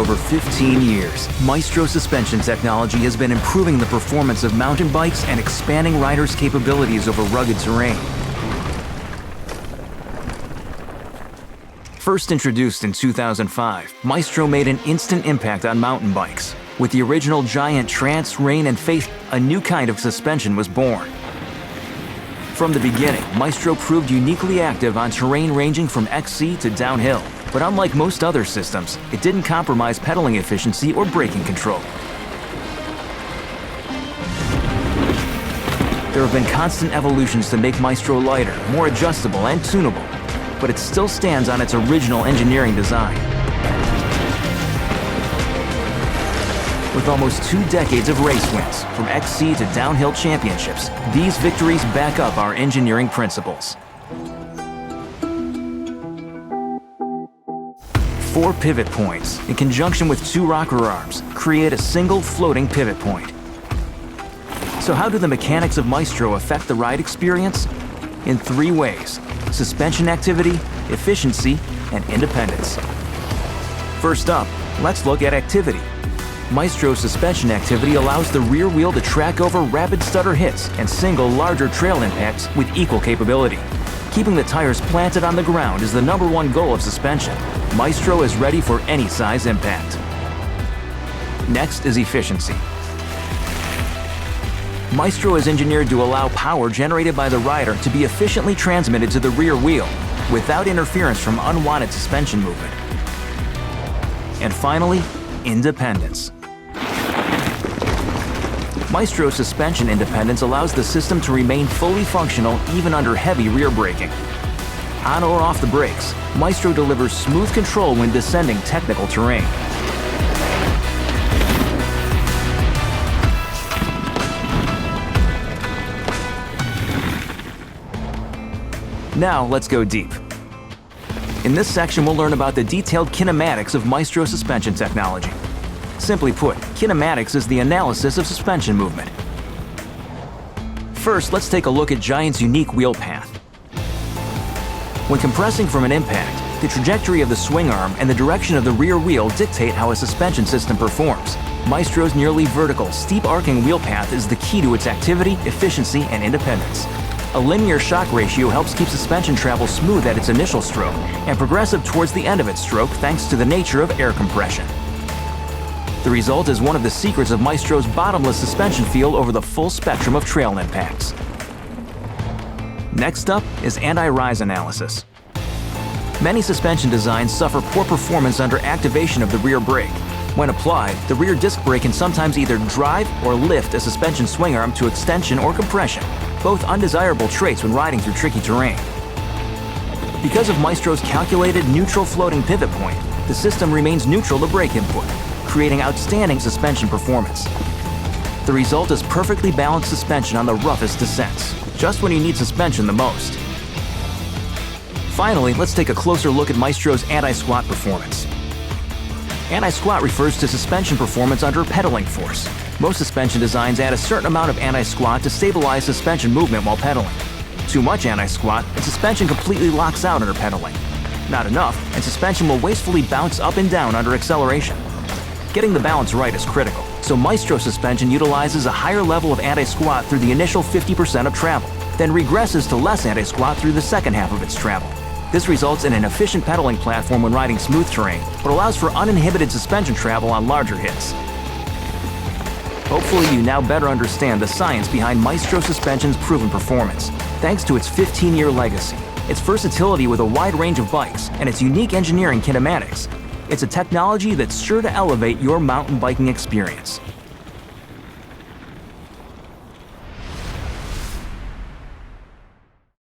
over 15 years, Maestro suspension technology has been improving the performance of mountain bikes and expanding riders' capabilities over rugged terrain. First introduced in 2005, Maestro made an instant impact on mountain bikes. With the original giant Trance, Rain, and Faith, a new kind of suspension was born. From the beginning, Maestro proved uniquely active on terrain ranging from XC to downhill. But unlike most other systems, it didn't compromise pedaling efficiency or braking control. There have been constant evolutions to make Maestro lighter, more adjustable, and tunable, but it still stands on its original engineering design. With almost 2 decades of race wins, from XC to downhill championships, these victories back up our engineering principles. 4 pivot points, in conjunction with 2 rocker arms, create a single floating pivot point. So how do the mechanics of Maestro affect the ride experience? In 3 ways: suspension activity, efficiency, and independence. First up, let's look at activity. Maestro suspension activity allows the rear wheel to track over rapid stutter hits and single larger trail impacts with equal capability. Keeping the tires planted on the ground is the #1 goal of suspension. Maestro is ready for any size impact. Next is efficiency. Maestro is engineered to allow power generated by the rider to be efficiently transmitted to the rear wheel without interference from unwanted suspension movement. And finally, independence. Maestro suspension independence allows the system to remain fully functional even under heavy rear braking. On or off the brakes, Maestro delivers smooth control when descending technical terrain. Now let's go deep. In this section, we'll learn about the detailed kinematics of Maestro suspension technology. Simply put, kinematics is the analysis of suspension movement. First, let's take a look at Giant's unique wheel path. When compressing from an impact, the trajectory of the swing arm and the direction of the rear wheel dictate how a suspension system performs. Maestro's nearly vertical, steep arcing wheel path is the key to its activity, efficiency, and independence. A linear shock ratio helps keep suspension travel smooth at its initial stroke and progressive towards the end of its stroke thanks to the nature of air compression. The result is one of the secrets of Maestro's bottomless suspension feel over the full spectrum of trail impacts. Next up is anti-rise analysis. Many suspension designs suffer poor performance under activation of the rear brake. When applied, the rear disc brake can sometimes either drive or lift a suspension swing arm to extension or compression, both undesirable traits when riding through tricky terrain. Because of Maestro's calculated neutral floating pivot point, the system remains neutral to brake input, creating outstanding suspension performance. The result is perfectly balanced suspension on the roughest descents, just when you need suspension the most. Finally, let's take a closer look at Maestro's anti-squat performance. Anti-squat refers to suspension performance under pedaling force. Most suspension designs add a certain amount of anti-squat to stabilize suspension movement while pedaling. Too much anti-squat, and suspension completely locks out under pedaling. Not enough, and suspension will wastefully bounce up and down under acceleration. Getting the balance right is critical, so Maestro suspension utilizes a higher level of anti-squat through the initial 50% of travel, then regresses to less anti-squat through the second half of its travel. This results in an efficient pedaling platform when riding smooth terrain, but allows for uninhibited suspension travel on larger hits. Hopefully you now better understand the science behind Maestro suspension's proven performance, thanks to its 15-year legacy, its versatility with a wide range of bikes, and its unique engineering kinematics. It's a technology that's sure to elevate your mountain biking experience.